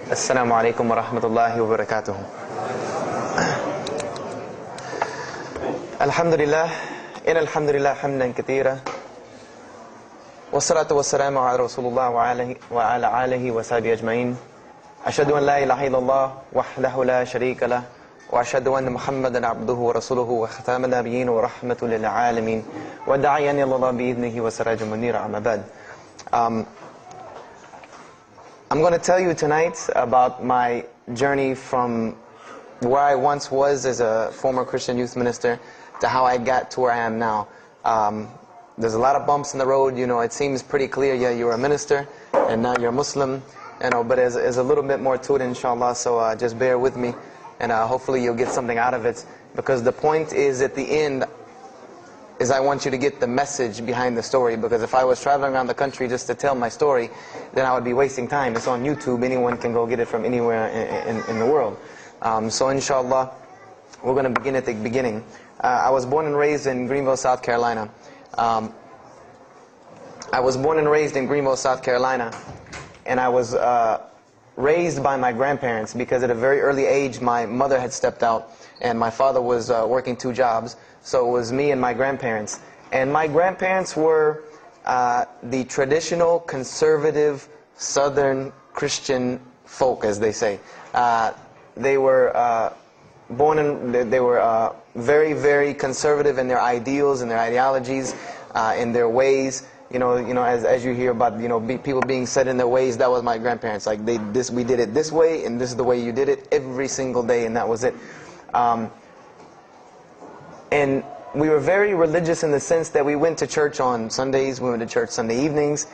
Assalamu alaikum wa rahmatullahi wa barakatuh. Alhamdulillah, alhamdulillah hamdan kathira. Wassalatu wassalamu ala Rasulullah wa ala alihi wa sahbihi ajma'in. Ashhadu an la ilaha illallah wahdahu la sharika lah. Wa ashhadu anna Muhammadan abduhu wa rasuluhu wa khataman nabiyyin wa rahmatul lil alamin. Wa da'iyan ila Allah bi idnihi wa sirajan munira, amma ba'd. I'm going to tell you tonight about my journey from where I once was as a former Christian youth minister to how I got to where I am now. There's a lot of bumps in the road. You know, it seems pretty clear, yeah, you're a minister and now you're a Muslim, you know, but there's a little bit more to it, inshallah, so just bear with me and hopefully you'll get something out of it, because the point is, at the end, is I want you to get the message behind the story, because if I was traveling around the country just to tell my story, then I would be wasting time. It's on YouTube. Anyone can go get it from anywhere in the world. So inshallah, we're going to begin at the beginning. I was born and raised in Greenville, South Carolina. I was born and raised in Greenville, South Carolina, and I was raised by my grandparents, because at a very early age my mother had stepped out and my father was working 2 jobs. So it was me and my grandparents. And my grandparents were the traditional, conservative, Southern Christian folk, as they say. They were they were very, very conservative in their ideals and their ideologies, in their ways. You know, as you hear about, people being set in their ways. That was my grandparents. Like we did it this way, and this is the way you did it every single day, and that was it. And we were very religious in the sense that we went to church on Sundays, we went to church Sunday evenings,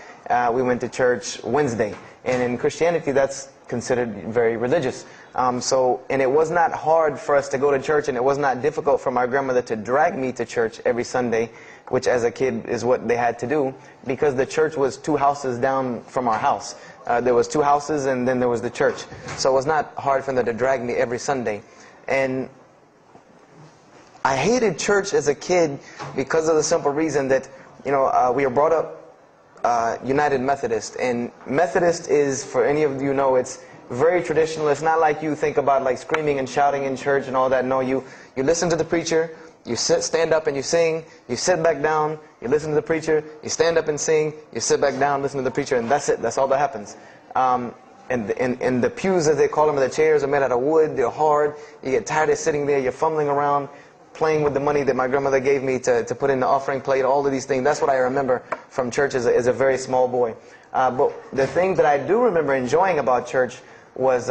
we went to church Wednesday. And in Christianity, that's considered very religious. And it was not hard for us to go to church, and it was not difficult for my grandmother to drag me to church every Sunday, which as a kid is what they had to do, because the church was 2 houses down from our house. There was 2 houses, and then there was the church. So it was not hard for them to drag me every Sunday. And I hated church as a kid because of the simple reason that, we were brought up United Methodist. And Methodist is, for any of you know, it's very traditional. It's not like you think about like screaming and shouting in church and all that. No, you listen to the preacher, you stand up and you sing, you sit back down, you listen to the preacher, you stand up and sing, you sit back down, listen to the preacher, and that's it. That's all that happens. And the pews, as they call them, the chairs are made out of wood, they're hard, you get tired of sitting there, you're fumbling around, playing with the money that my grandmother gave me to put in the offering plate, all of these things. That's what I remember from church as a very small boy. But the thing that I do remember enjoying about church was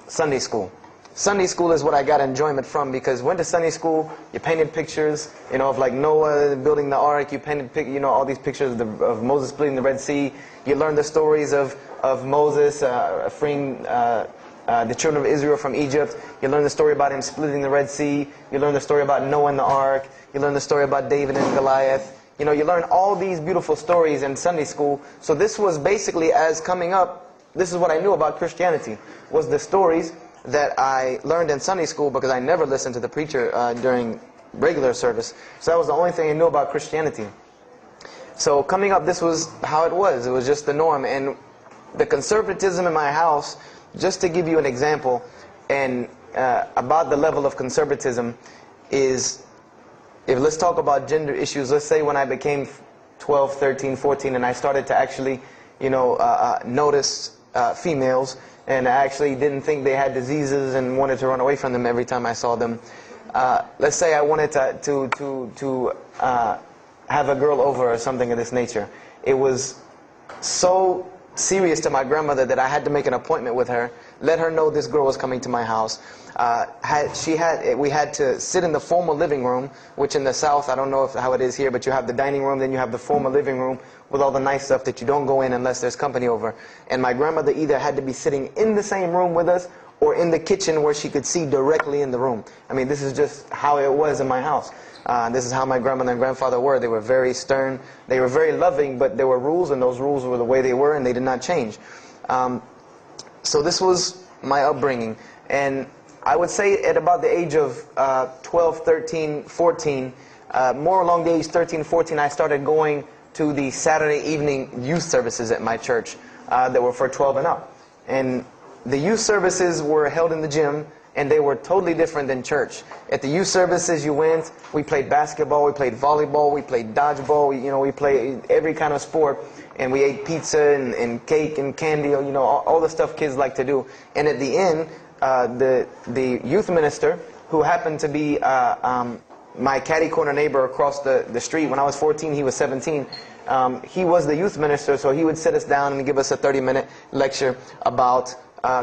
Sunday school. Sunday school is what I got enjoyment from, because went to Sunday school, you painted pictures, of like Noah building the ark, you painted, all these pictures of Moses splitting the Red Sea. You learned the stories of Moses freeing the children of Israel from Egypt. You learn the story about him splitting the Red Sea. You learn the story about Noah and the ark. You learn the story about David and Goliath. You learn all these beautiful stories in Sunday school. So this was basically, as coming up, this is what I knew about Christianity, was the stories that I learned in Sunday school, because I never listened to the preacher during regular service. So that was the only thing I knew about Christianity. So coming up, this was how it was. It was just the norm. And the conservatism in my house, just to give you an example, and about the level of conservatism, is, let's talk about gender issues. Let's say when I became 12, 13, 14, and I started to actually, notice females, and I actually didn't think they had diseases and wanted to run away from them every time I saw them. Let's say I wanted to have a girl over or something of this nature. It was so serious to my grandmother that I had to make an appointment with her, let her know this girl was coming to my house. We had to sit in the formal living room, which in the South, I don't know how it is here, but you have the dining room, then you have the formal living room with all the nice stuff that you don't go in unless there's company over. And my grandmother either had to be sitting in the same room with us or in the kitchen where she could see directly in the room. I mean, this is just how it was in my house. This is how my grandmother and grandfather were. They were very stern. They were very loving, but there were rules, and those rules were the way they were, and they did not change. So this was my upbringing. And I would say at about the age of 12, 13, 14, more along the age 13, 14, I started going to the Saturday evening youth services at my church that were for 12 and up. And the youth services were held in the gym, and they were totally different than church. At the youth services you went, we played basketball, we played volleyball, we played dodgeball, we played every kind of sport, and we ate pizza and cake and candy, all the stuff kids like to do. And at the end, the youth minister, who happened to be my catty corner neighbor across the street, when I was 14, he was 17, he was the youth minister, so he would sit us down and give us a 30-minute lecture about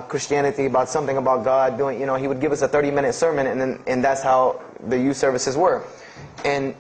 Christianity, about something about God. He would give us a 30-minute sermon, and that's how the youth services were. And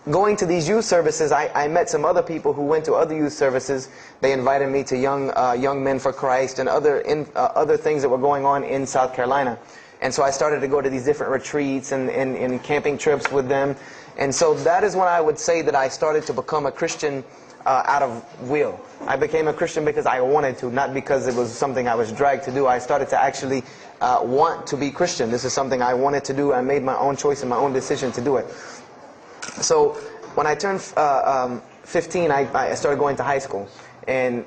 going to these youth services, I met some other people who went to other youth services. They invited me to Young Men for Christ and other things that were going on in South Carolina. And so I started to go to these different retreats and camping trips with them. And so that is when I would say that I started to become a Christian out of will. I became a Christian because I wanted to, not because it was something I was dragged to do. I started to actually want to be Christian. This is something I wanted to do. I made my own choice and my own decision to do it. So when I turned 15, I started going to high school. And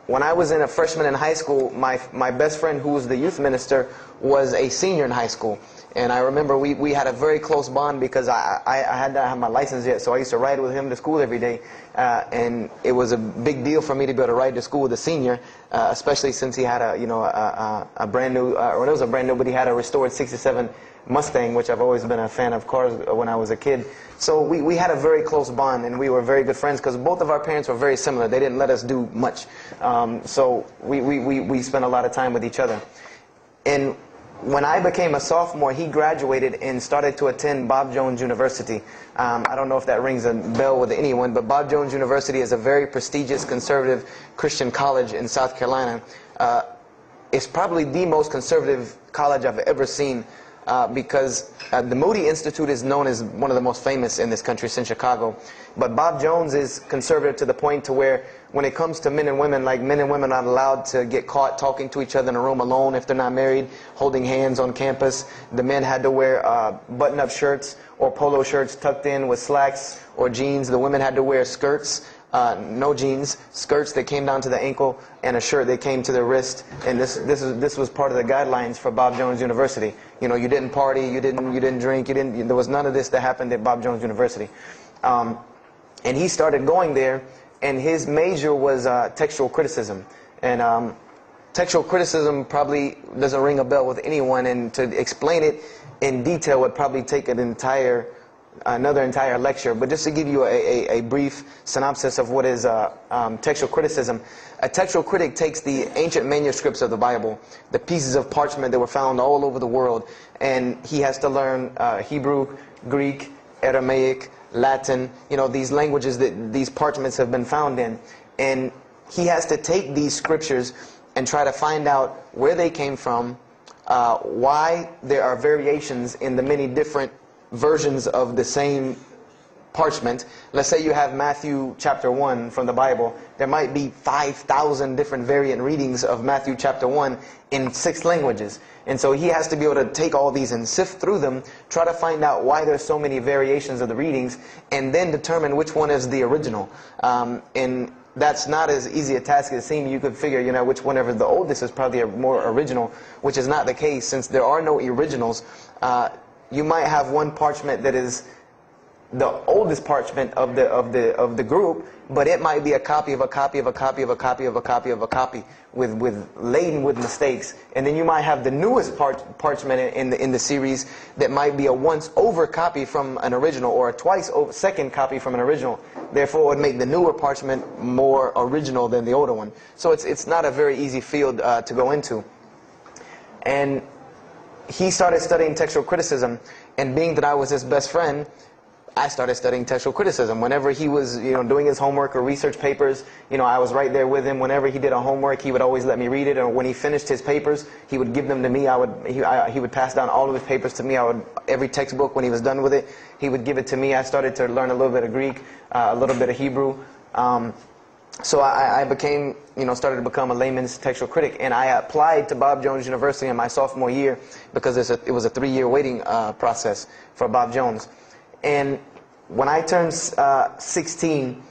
when I was a freshman in high school, my best friend, who was the youth minister, was a senior in high school. And I remember we had a very close bond because I had not had my license yet, so I used to ride with him to school every day. And it was a big deal for me to be able to ride to school with a senior, especially since he had a brand new, or it was a brand new, but he had a restored '67 Mustang, which I've always been a fan of cars when I was a kid. So we had a very close bond, and we were very good friends because both of our parents were very similar. They didn't let us do much. So we spent a lot of time with each other. And when I became a sophomore, he graduated and started to attend Bob Jones University. I don't know if that rings a bell with anyone, but Bob Jones University is a very prestigious conservative Christian college in South Carolina. It's probably the most conservative college I've ever seen because the Moody Institute is known as one of the most famous in this country since Chicago. But Bob Jones is conservative to the point to where when it comes to men and women, like men and women are not allowed to get caught talking to each other in a room alone if they're not married, holding hands on campus. The men had to wear button-up shirts or polo shirts tucked in with slacks or jeans. The women had to wear skirts, no jeans, skirts that came down to the ankle, and a shirt that came to the wrist. And this was part of the guidelines for Bob Jones University. You didn't party, you didn't drink, there was none of this that happened at Bob Jones University. And he started going there, and his major was textual criticism. And textual criticism probably doesn't ring a bell with anyone, and to explain it in detail would probably take another entire lecture. But just to give you a brief synopsis of what is textual criticism. A textual critic takes the ancient manuscripts of the Bible, the pieces of parchment that were found all over the world, and he has to learn Hebrew, Greek, Aramaic, Latin, these languages that these parchments have been found in. And he has to take these scriptures and try to find out where they came from, why there are variations in the many different versions of the same parchment. Let's say you have Matthew chapter 1 from the Bible. There might be 5,000 different variant readings of Matthew chapter 1 in 6 languages. And so he has to be able to take all these and sift through them, try to find out why there's so many variations of the readings, and then determine which one is the original. And that's not as easy a task as it seems. You could figure, which whenever the oldest is probably a more original, which is not the case. Since there are no originals, you might have one parchment that is the oldest parchment of the group, but it might be a copy of a copy of a copy of a copy of a copy of a copy laden with mistakes. And then you might have the newest parchment in the series that might be a once over copy from an original, or a twice over second copy from an original. Therefore, it would make the newer parchment more original than the older one. So it's not a very easy field to go into. And he started studying textual criticism, and being that I was his best friend, I started studying textual criticism. Whenever he was, doing his homework or research papers, I was right there with him. Whenever he did a homework, he would always let me read it. Or when he finished his papers, he would give them to me. He would pass down all of his papers to me. Every textbook, when he was done with it, he would give it to me. I started to learn a little bit of Greek, a little bit of Hebrew. So I became, started to become a layman's textual critic, and I applied to Bob Jones University in my sophomore year because it was a 3-year waiting process for Bob Jones. And when I turned 16,